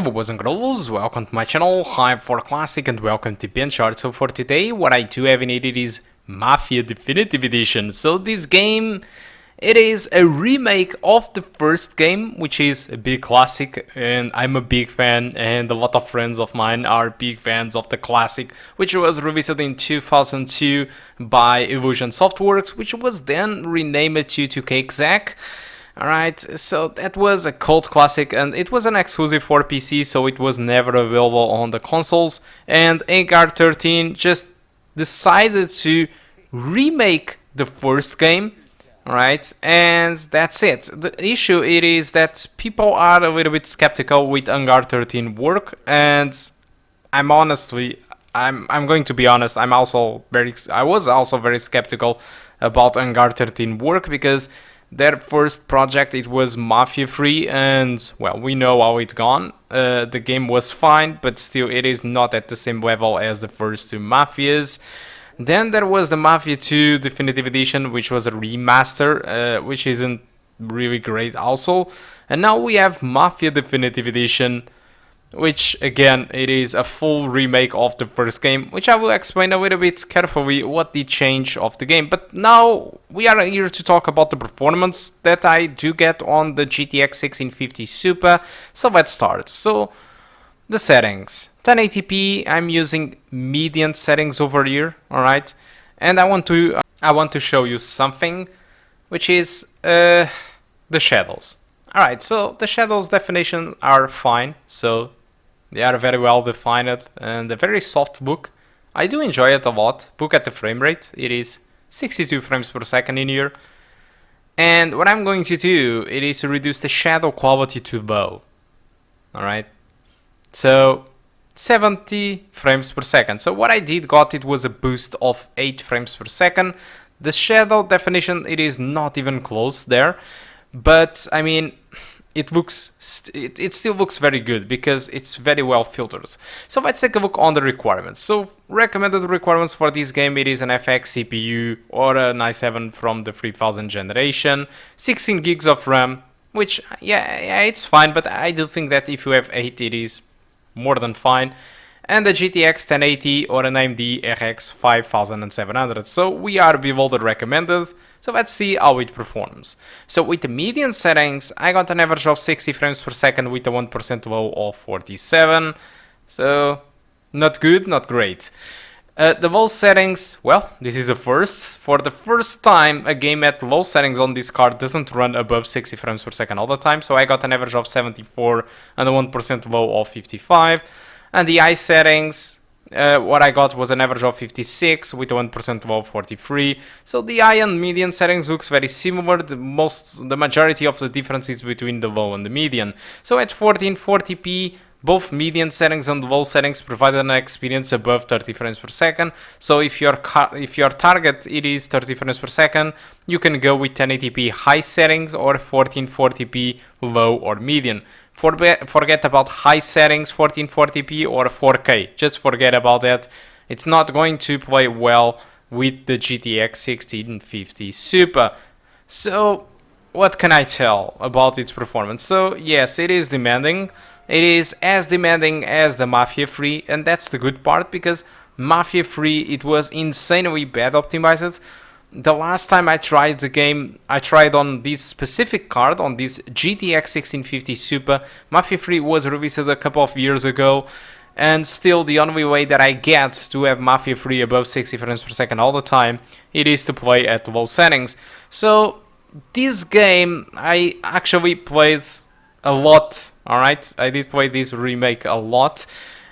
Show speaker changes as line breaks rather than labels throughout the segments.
Hello boys and girls, welcome to my channel, hi for Classic and welcome to BenchART. So for today what I do have in it is Mafia Definitive Edition. So this game, it is a remake of the first game, which is a big classic, and I'm a big fan, and a lot of friends of mine are big fans of the classic, which was released in 2002 by Illusion Softworks, which was then renamed to 2K. Alright, so that was a cult classic, and it was an exclusive for PC, so it was never available on the consoles, and AMD 13 just decided to remake the first game, alright, and that's it. The issue it is that people are a little bit skeptical with AMD 13 work, and I'm going to be honest, I was also very skeptical about AMD 13 work, because their first project, it was Mafia free, and well, we know how it's gone. The game was fine, but still it is not at the same level as the first two Mafias. Then there was the Mafia 2 Definitive Edition, which was a remaster, which isn't really great also. And now we have Mafia Definitive Edition, which again, it is a full remake of the first game, which I will explain a little bit carefully what the change of the game. But now we are here to talk about the performance that I do get on the GTX 1650 Super. So let's start. So the settings, 1080p, I'm using median settings over here, alright? And I want to show you something, which is the shadows. Alright, so the shadows definition are fine, so they are very well defined and a very soft look. I do enjoy it a lot. Look at the frame rate, it is 62 frames per second in here. And what I'm going to do, it is to reduce the shadow quality to low. Alright, so 70 frames per second. So what I got, it was a boost of 8 frames per second. The shadow definition, it is not even close there. But I mean, it still looks very good because it's very well filtered. So let's take a look on the requirements. So recommended requirements for this game, it is an FX CPU or an i7 from the 3000 generation, 16 gigs of RAM, which yeah, it's fine, but I do think that if you have 8, it is more than fine. And the GTX 1080 or an AMD RX 5700. So we are below the recommended. So let's see how it performs. So with the median settings, I got an average of 60 frames per second with a 1% low of 47. So not good, not great. The low settings, well, this is a first. For the first time, a game at low settings on this card doesn't run above 60 frames per second all the time. So I got an average of 74 and a 1% low of 55. And the eye settings, what I got was an average of 56 with a 1% low of 43. So the eye and median settings looks very similar. The majority of the difference is between the low and the median. So at 1440p, both median settings and low settings provide an experience above 30 frames per second. So if your target it is 30 frames per second, you can go with 1080p high settings or 1440p low or median. Forget about high settings, 1440p or 4K. Just forget about that. It's not going to play well with the GTX 1650 Super. So what can I tell about its performance? So yes, it is demanding. It is as demanding as the Mafia 3, and that's the good part, because Mafia 3, it was insanely bad optimized. The last time I tried the game, I tried on this specific card, on this GTX 1650 Super. Mafia 3 was released a couple of years ago, and still the only way that I get to have Mafia 3 above 60 frames per second all the time, it is to play at low settings. So this game, I actually played a lot, alright? I did play this remake a lot.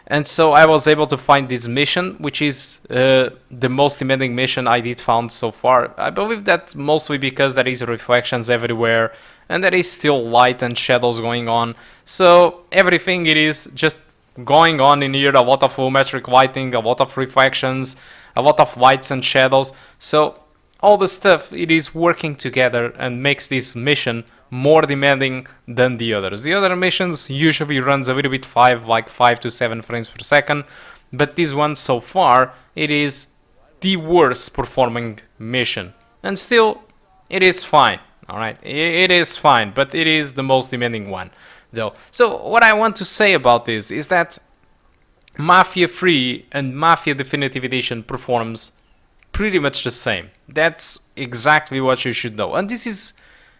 And so I was able to find this mission, which is the most demanding mission I did found so far. I believe that mostly because there is reflections everywhere, and there is still light and shadows going on. So everything it is just going on in here, a lot of volumetric lighting, a lot of reflections, a lot of lights and shadows. So all the stuff, it is working together and makes this mission more demanding than the others. The other missions usually runs a little bit like 5 to 7 frames per second, but this one so far, it is the worst performing mission. And still, it is fine, alright? It is fine, but it is the most demanding one. though. So what I want to say about this is that Mafia 3 and Mafia Definitive Edition performs pretty much the same. That's exactly what you should know. And this is,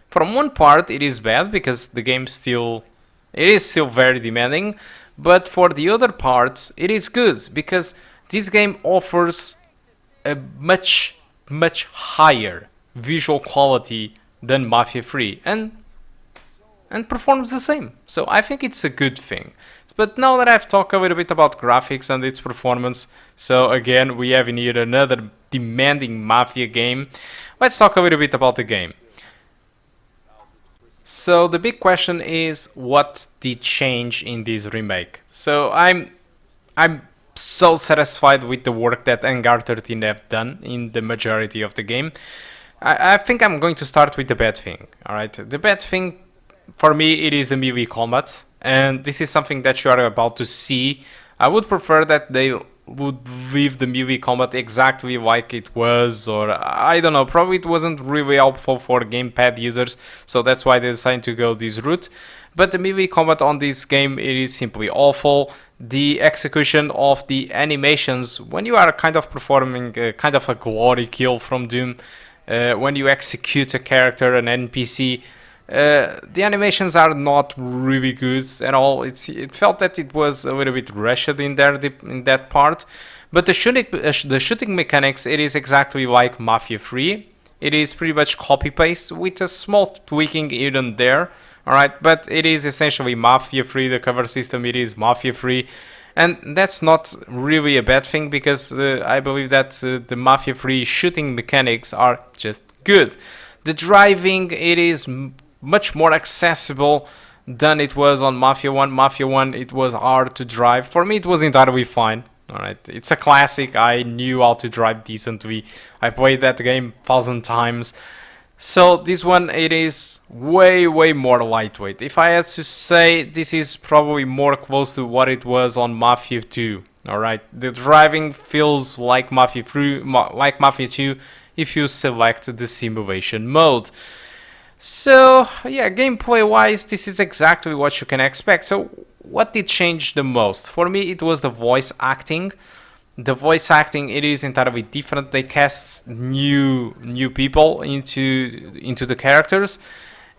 from one part, it is bad because the game it is still very demanding. But for the other parts, it is good because this game offers a much higher visual quality than Mafia 3 and performs the same. So I think it's a good thing. But now that I've talked a little bit about graphics and its performance, so again we have in here another demanding Mafia game, let's talk a little bit about the game. So the big question is, what did change in this remake? So I'm so satisfied with the work that MBoard 13 have done in the majority of the game. I think I'm going to start with the bad thing. Alright, the bad thing for me, it is the melee combat, and this is something that you are about to see. I would prefer that they would leave the melee combat exactly like it was, or I don't know, probably it wasn't really helpful for gamepad users, so that's why they decided to go this route. But the melee combat on this game, it is simply awful. The execution of the animations, when you are kind of performing kind of a glory kill from Doom, when you execute a character, an NPC, the animations are not really good at all. It felt that it was a little bit rushed in there in that part. But the shooting mechanics, it is exactly like Mafia 3. It is pretty much copy paste with a small tweaking here and there. Alright, but it is essentially Mafia 3. The cover system, it is Mafia 3. And that's not really a bad thing because I believe that the Mafia 3 shooting mechanics are just good. The driving, it is much more accessible than it was on Mafia 1. Mafia 1, it was hard to drive. For me, it was entirely fine. Alright, it's a classic. I knew how to drive decently. I played that game 1,000 times. So this one, it is way more lightweight. If I had to say, this is probably more close to what it was on Mafia 2. Alright, the driving feels like Mafia 2 if you select the simulation mode. So yeah, gameplay wise, this is exactly what you can expect. So what did change the most? For me, it was the voice acting. The voice acting, it is entirely different. They cast new people into the characters,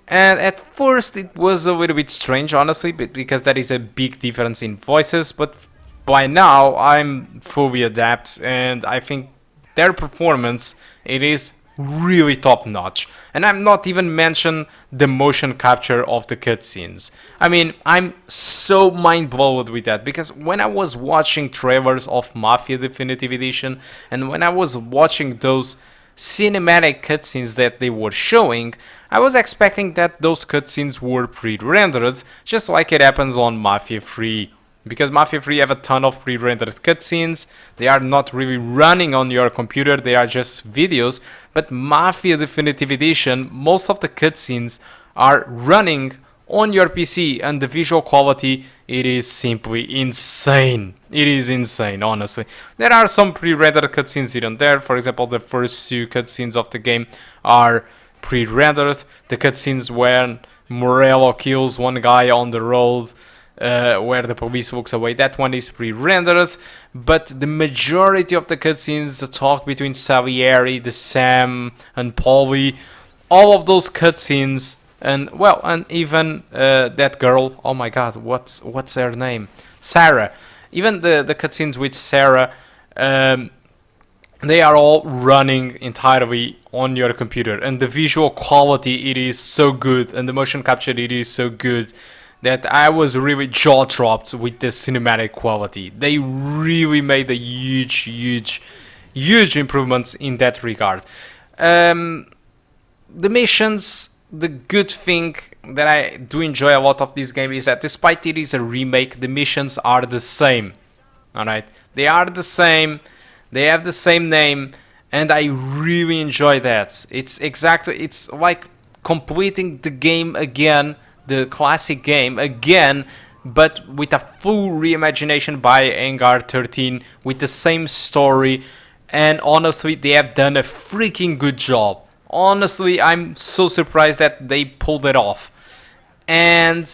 and at first it was a little bit strange, honestly, because there is a big difference in voices. But by now I'm fully adapt, and I think their performance, it is really top notch. And I'm not even mention the motion capture of the cutscenes. I mean, I'm so mind blown with that, because when I was watching trailers of Mafia Definitive Edition and when I was watching those cinematic cutscenes that they were showing, I was expecting that those cutscenes were pre-rendered, just like it happens on Mafia 3. Because Mafia 3 have a ton of pre-rendered cutscenes. They are not really running on your computer, they are just videos. But Mafia Definitive Edition, most of the cutscenes are running on your PC, and the visual quality, it is simply insane. It is insane, honestly. There are some pre-rendered cutscenes here and there. For example, the first 2 cutscenes of the game are pre-rendered. The cutscenes when Morello kills one guy on the road, where the police walks away, that one is pre-rendered. But the majority of the cutscenes, the talk between Salieri, the Sam and Polly, all of those cutscenes, and well, and even that girl, oh my god, what's her name, Sarah, even the cutscenes with Sarah, they are all running entirely on your computer, and the visual quality, it is so good, and the motion capture, it is so good, that I was really jaw-dropped with the cinematic quality. They really made a huge improvements in that regard. The missions, the good thing that I do enjoy a lot of this game is that despite it is a remake, the missions are the same. Alright, they are the same, they have the same name, and I really enjoy that. It's like completing the game again, the classic game again, but with a full reimagination by MBoard 13, with the same story, and honestly, they have done a freaking good job. Honestly, I'm so surprised that they pulled it off. And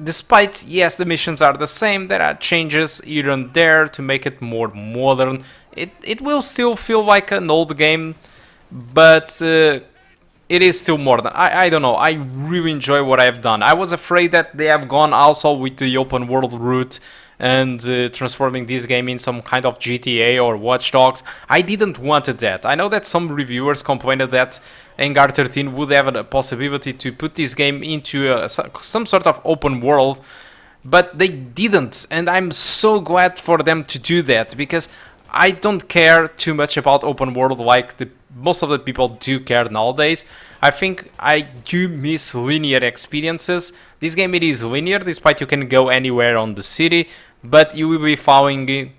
despite, yes, the missions are the same, there are changes here and there to make it more modern. It will still feel like an old game, but it is still more than I don't know. I really enjoy what I've done. I was afraid that they have gone also with the open world route and transforming this game in some kind of GTA or Watch Dogs. I didn't want that. I know that some reviewers complained that MBoard 13 would have a possibility to put this game into some sort of open world, but they didn't, and I'm so glad for them to do that, because I don't care too much about open world like most of the people do care nowadays. I think I do miss linear experiences. This game, it is linear, despite you can go anywhere on the city, but you will be following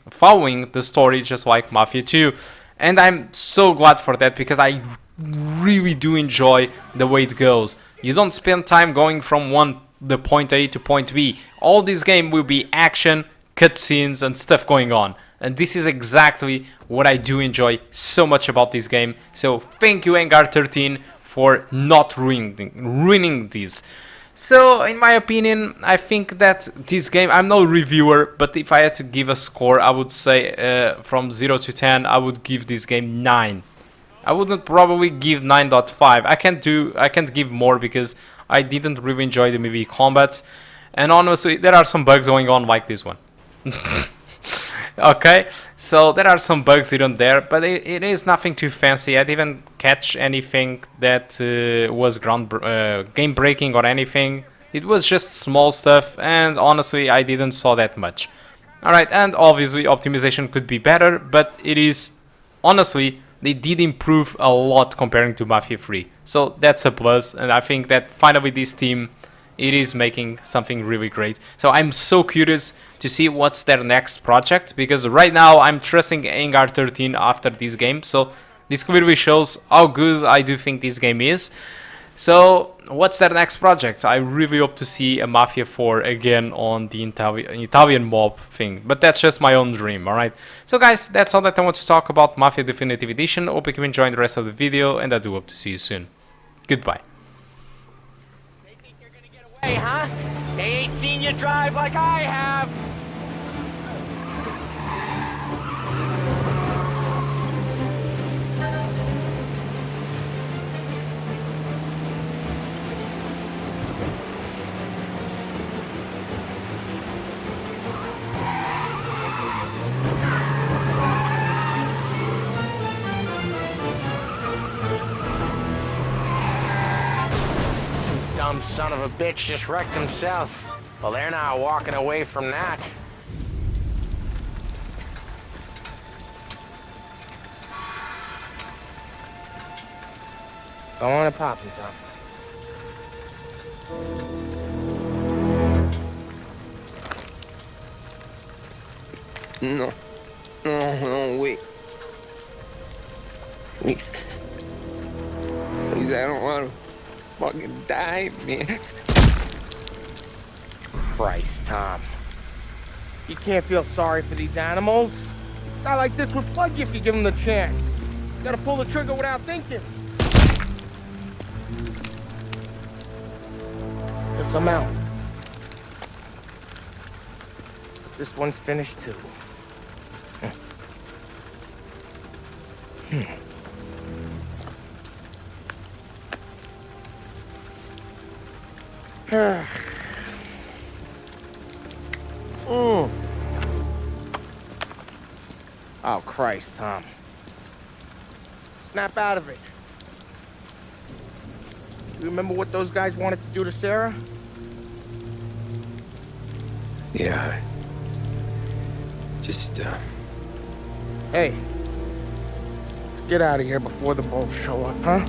the story just like Mafia 2. And I'm so glad for that, because I really do enjoy the way it goes. You don't spend time going from the point A to point B. All this game will be action, cutscenes and stuff going on. And this is exactly what I do enjoy so much about this game. So thank you MBoard 13 for not ruining this. So in my opinion, I think that this game, I'm no reviewer, but if I had to give a score, I would say from 0 to 10, I would give this game 9. I wouldn't probably give 9.5. I can't give more because I didn't really enjoy the movie combat. And honestly, there are some bugs going on like this one. Okay, so there are some bugs here and there, but it is nothing too fancy. I didn't catch anything that was game breaking or anything. It was just small stuff, and honestly I didn't saw that much. Alright, and obviously optimization could be better, but it is, honestly, they did improve a lot comparing to Mafia 3. So that's a plus, and I think that finally this team, it is making something really great. So I'm so curious to see what's their next project, because right now I'm trusting MBoard 13 after this game. So this clearly shows how good I do think this game is. So what's their next project? I really hope to see a Mafia 4 again on the Italian mob thing, but that's just my own dream. Alright, so guys, that's all that I want to talk about Mafia Definitive Edition. Hope you can enjoy the rest of the video, and I do hope to see you soon. Goodbye.
Hey, huh? They ain't seen you drive like I have. Dumb son of a bitch just wrecked himself. Well, they're not walking away from that. Go on and pop him, Tom.
No. No, wait. Please. Please, I don't want to fucking die, man.
Christ, Tom. You can't feel sorry for these animals. A guy like this would plug you if you give him the chance. You gotta pull the trigger without thinking. Guess I'm out. This one's finished too. Oh, Christ, Tom. Snap out of it. You remember what those guys wanted to do to Sarah?
Yeah. Just,
Hey. Let's get out of here before the bulls show up, huh?